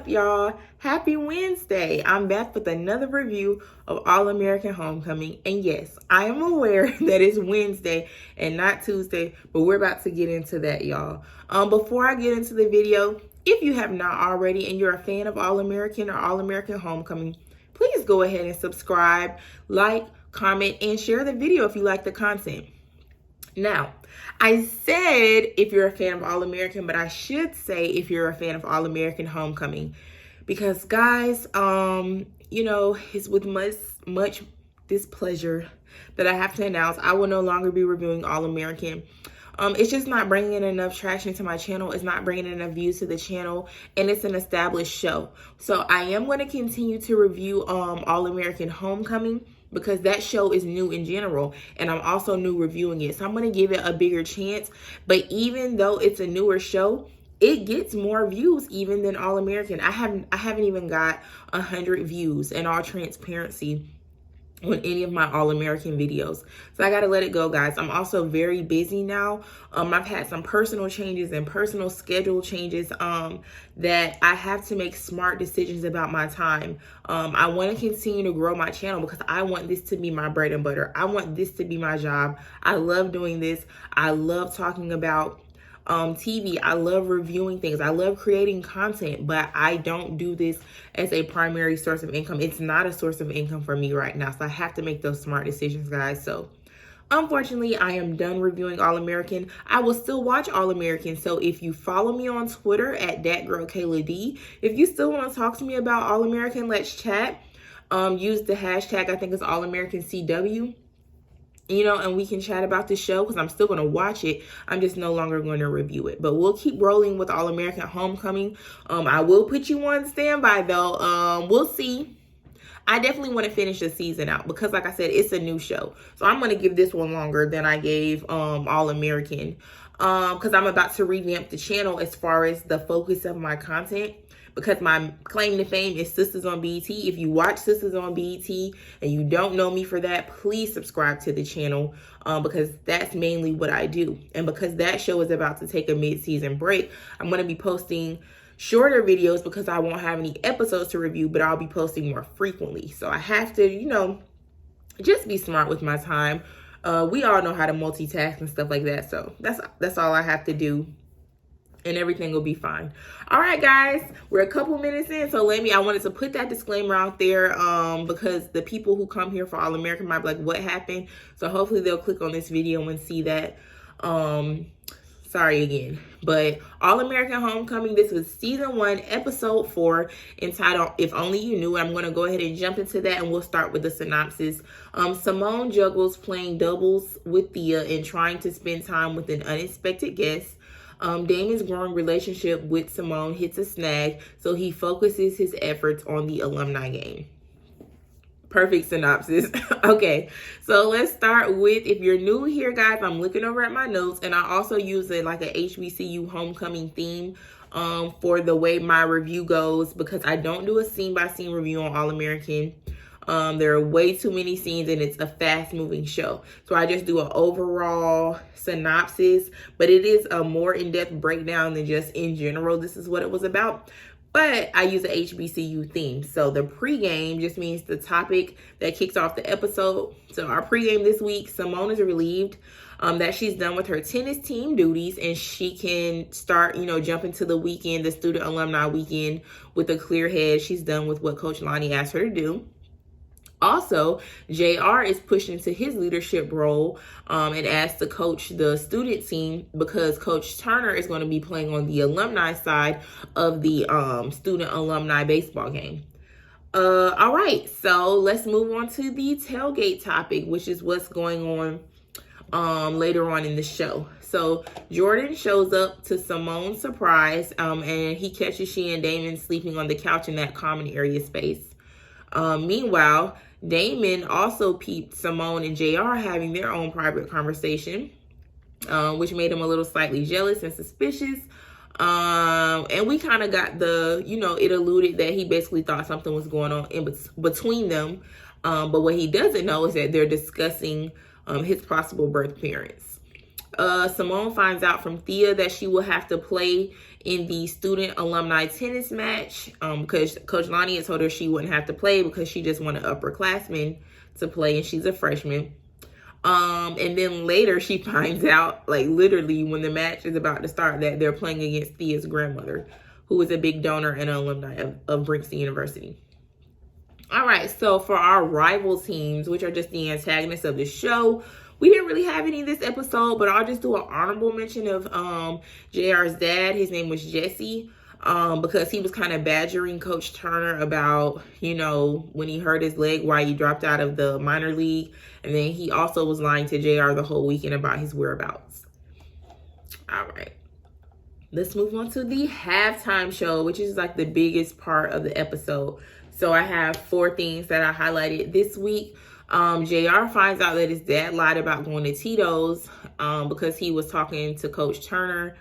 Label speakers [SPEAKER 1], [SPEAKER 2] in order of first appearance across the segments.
[SPEAKER 1] up, y'all? Happy Wednesday. I'm back with another review of All-American Homecoming. And yes, I am aware that it's Wednesday and not Tuesday, but we're about to get into that, y'all. Before I get into the video, if you have not already and you're a fan of All-American or All-American Homecoming, please go ahead and subscribe, like, comment, and share the video if you like the content. Now, I said if you're a fan of All-American, but I should say if you're a fan of All-American Homecoming. Because guys, it's with much displeasure that I have to announce I will no longer be reviewing All-American. It's just not bringing enough traction to my channel. It's not bringing enough views to the channel, and it's an established show. So I am going to continue to review All-American Homecoming, because that show is new in general, and I'm also new reviewing it. So I'm going to give it a bigger chance. But even though it's a newer show, it gets more views even than All-American. I haven't even got 100 views, in all transparency, on any of my All-American videos. So I gotta let it go, guys. I'm also very busy now. I've had some personal changes and personal schedule changes that I have to make smart decisions about my time. I want to continue to grow my channel because I want this to be my bread and butter. I want this to be my job. I love doing this. I love talking about TV. I love reviewing things. I love creating content, but I don't do this as a primary source of income. It's not a source of income for me right now. So I have to make those smart decisions, guys. So unfortunately, I am done reviewing All-American. I will still watch All-American. So if you follow me on Twitter at thatgirlKaylaD, if you still want to talk to me about All-American, let's chat. Use the hashtag, I think it's AllAmericanCW. And we can chat about the show because I'm still going to watch it. I'm just no longer going to review it. But we'll keep rolling with All-American Homecoming. I will put you on standby, though. We'll see. I definitely want to finish the season out because, like I said, it's a new show. So I'm going to give this one longer than I gave All-American because I'm about to revamp the channel as far as the focus of my content. Because my claim to fame is Sisters on BET. If you watch Sisters on BET and you don't know me for that, please subscribe to the channel because that's mainly what I do. And because that show is about to take a mid-season break, I'm going to be posting shorter videos because I won't have any episodes to review, but I'll be posting more frequently. So I have to, just be smart with my time. We all know how to multitask and stuff like that. So that's all I have to do. And everything will be fine. All right, guys, we're a couple minutes in, so I wanted to put that disclaimer out there because the people who come here for All-American might be like, what happened? So hopefully they'll click on this video and see that. Sorry again, but All-American Homecoming, this was season 1, episode 4, entitled If Only You Knew. I'm going to go ahead and jump into that, and we'll start with the synopsis. Simone juggles playing doubles with Thea and trying to spend time with an unexpected guest. Damon's growing relationship with Simone hits a snag, so he focuses his efforts on the alumni game. Perfect synopsis. Okay, so let's start with, if you're new here, guys, I'm looking over at my notes, and I also use a HBCU homecoming theme for the way my review goes, because I don't do a scene-by-scene review on All-American. There are way too many scenes and it's a fast-moving show. So I just do an overall synopsis, but it is a more in-depth breakdown than just in general, this is what it was about. But I use a HBCU theme. So the pregame just means the topic that kicks off the episode. So our pregame this week, Simone is relieved that she's done with her tennis team duties and she can start, jump into the weekend, the student alumni weekend, with a clear head. She's done with what Coach Lonnie asked her to do. Also, JR is pushed into his leadership role and asked to coach the student team because Coach Turner is going to be playing on the alumni side of the student alumni baseball game. All right, so let's move on to the tailgate topic, which is what's going on later on in the show. So Jordan shows up to Simone's surprise and he catches she and Damon sleeping on the couch in that common area space. Meanwhile, Damon also peeped Simone and JR having their own private conversation, which made him a little slightly jealous and suspicious. And we kind of got it alluded that he basically thought something was going on between them. But what he doesn't know is that they're discussing his possible birth parents. Simone finds out from Thea that she will have to play in the student alumni tennis match because Coach Lonnie had told her she wouldn't have to play because she just wanted upperclassmen to play and she's a freshman. And then later she finds out, like literally when the match is about to start, that they're playing against Thea's grandmother, who is a big donor and an alumni of Bringston University. All right, so for our rival teams, which are just the antagonists of the show, we didn't really have any this episode, but I'll just do an honorable mention of JR's dad. His name was Jesse, because he was kind of badgering Coach Turner about, you know, when he hurt his leg, why he dropped out of the minor league. And then he also was lying to JR the whole weekend about his whereabouts. All right. Let's move on to the halftime show, which is like the biggest part of the episode. So I have 4 things that I highlighted this week. JR finds out that his dad lied about going to Tito's because he was talking to Coach Turner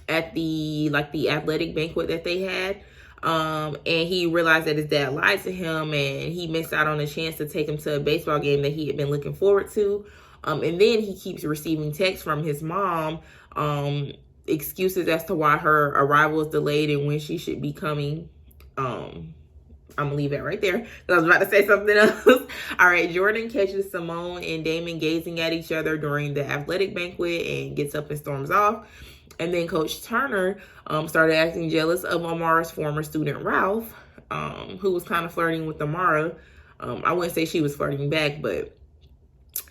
[SPEAKER 1] at the athletic banquet that they had. And he realized that his dad lied to him and he missed out on a chance to take him to a baseball game that he had been looking forward to. And then he keeps receiving texts from his mom, excuses as to why her arrival is delayed and when she should be coming. I'm gonna leave it right there because I was about to say something else. All right, Jordan catches Simone and Damon gazing at each other during the athletic banquet and gets up and storms off. And then Coach Turner started acting jealous of Amara's former student, Ralph, who was kind of flirting with Amara. I wouldn't say she was flirting back, but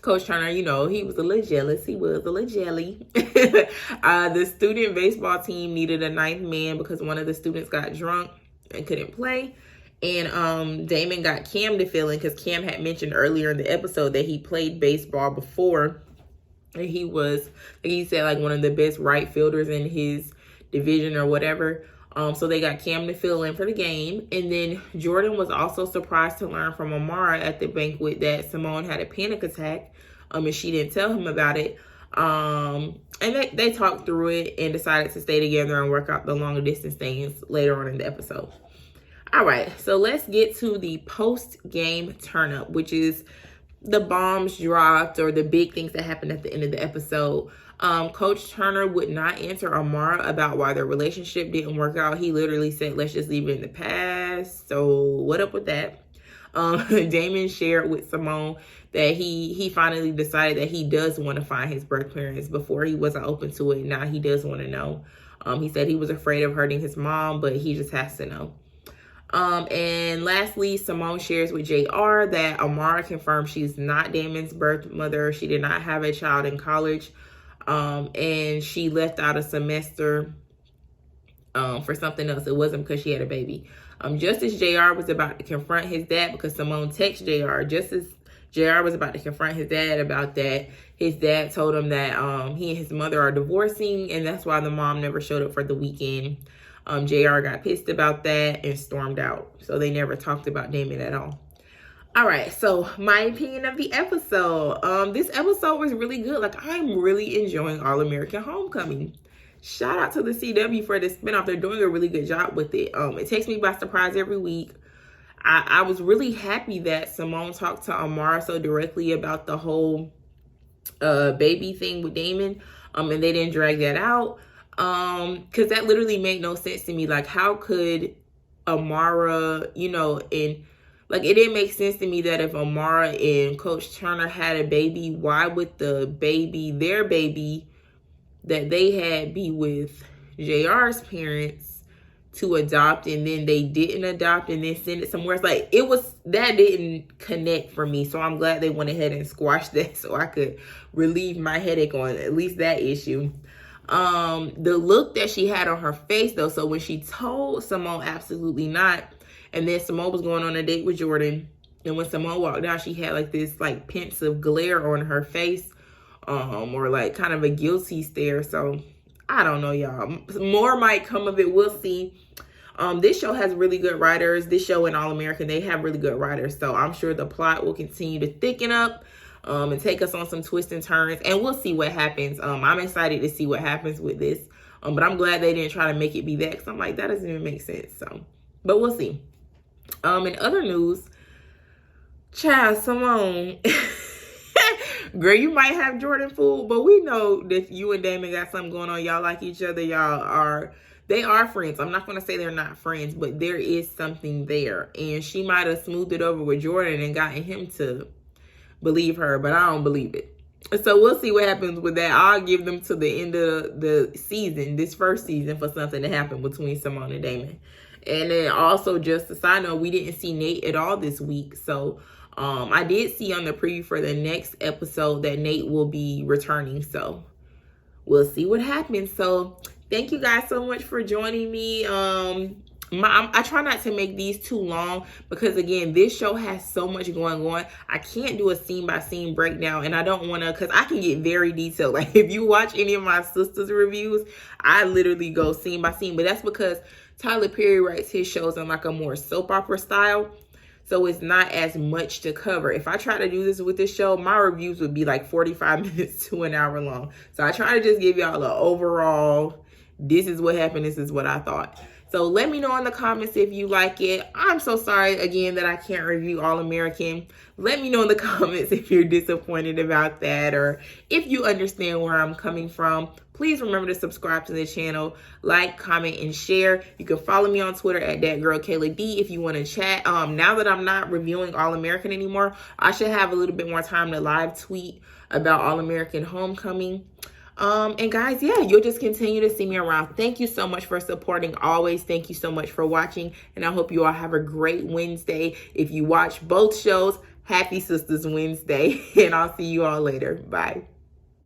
[SPEAKER 1] Coach Turner, you know, he was a little jealous. He was a little jelly. The student baseball team needed a 9th man because one of the students got drunk and couldn't play. And Damon got Cam to fill in because Cam had mentioned earlier in the episode that he played baseball before. And he was, like he said, like one of the best right fielders in his division or whatever. So they got Cam to fill in for the game. And then Jordan was also surprised to learn from Amara at the banquet that Simone had a panic attack. And she didn't tell him about it. And they talked through it and decided to stay together and work out the long distance things later on in the episode. All right, so let's get to the post-game turn-up, which is the bombs dropped or the big things that happened at the end of the episode. Coach Turner would not answer Amara about why their relationship didn't work out. He literally said, let's just leave it in the past. So what up with that? Damon shared with Simone that he finally decided that he does want to find his birth parents. Before he wasn't open to it. Now he does want to know. He said he was afraid of hurting his mom, but he just has to know. And lastly, Simone shares with JR that Amara confirmed she's not Damon's birth mother. She did not have a child in college. And she left out a semester for something else. It wasn't because she had a baby. Just as JR was about to confront his dad, because Simone texted JR, just as JR was about to confront his dad about that, his dad told him that he and his mother are divorcing, and that's why the mom never showed up for the weekend. JR got pissed about that and stormed out. So they never talked about Damon at all. All right, so my opinion of the episode. This episode was really good. Like, I'm really enjoying All American Homecoming. Shout out to the CW for the spinoff. They're doing a really good job with it. It takes me by surprise every week. I was really happy that Simone talked to Amara so directly about the whole baby thing with Damon. And they didn't drag that out. Because that literally made no sense to me. Like, how could Amara, you know, and like, it didn't make sense to me that if Amara and Coach Turner had a baby, why would the baby, their baby that they had, be with JR's parents to adopt, and then they didn't adopt and then send it somewhere? It's like, that didn't connect for me. So I'm glad they went ahead and squashed that so I could relieve my headache on at least that issue. The look that she had on her face though, so when she told Simone absolutely not, and then Simone was going on a date with Jordan, and when Simone walked out, she had like this like pensive glare on her face, or like kind of a guilty stare. So I don't know, y'all. More might come of it. We'll see. This show has really good writers. This show and All American, they have really good writers. So I'm sure the plot will continue to thicken up. And take us on some twists and turns, and we'll see what happens. I'm excited to see what happens with this, but I'm glad they didn't try to make it be that, because I'm like, that doesn't even make sense. So, but we'll see. In other news, child, Simone Girl, you might have Jordan fooled, but we know that you and Damon got something going on. Y'all like each other. They are friends. I'm not going to say they're not friends, but there is something there. And she might have smoothed it over with Jordan and gotten him to believe her, but I don't believe it. So we'll see what happens with that. I'll give them to the end of the season, this first season, for something to happen between Simone and Damon. And then also, just a side note, we didn't see Nate at all this week. So I did see on the preview for the next episode that Nate will be returning. So we'll see what happens. So thank you guys so much for joining me. I try not to make these too long because, again, this show has so much going on. I can't do a scene-by-scene breakdown, and I don't want to, because I can get very detailed. Like, if you watch any of my sisters' reviews, I literally go scene by scene, but that's because Tyler Perry writes his shows in like a more soap opera style, so it's not as much to cover. If I try to do this with this show, my reviews would be like 45 minutes to an hour long. So I try to just give y'all an overall, this is what happened, this is what I thought. So let me know in the comments if you like it. I'm so sorry, again, that I can't review All American. Let me know in the comments if you're disappointed about that or if you understand where I'm coming from. Please remember to subscribe to the channel, like, comment, and share. You can follow me on Twitter at thatgirlKaylaD if you want to chat. Now that I'm not reviewing All American anymore, I should have a little bit more time to live tweet about All American Homecoming. And guys, yeah, you'll just continue to see me around. Thank you so much for supporting always. Thank you so much for watching. And I hope you all have a great Wednesday. If you watch both shows, happy Sisters Wednesday. And I'll see you all later. Bye.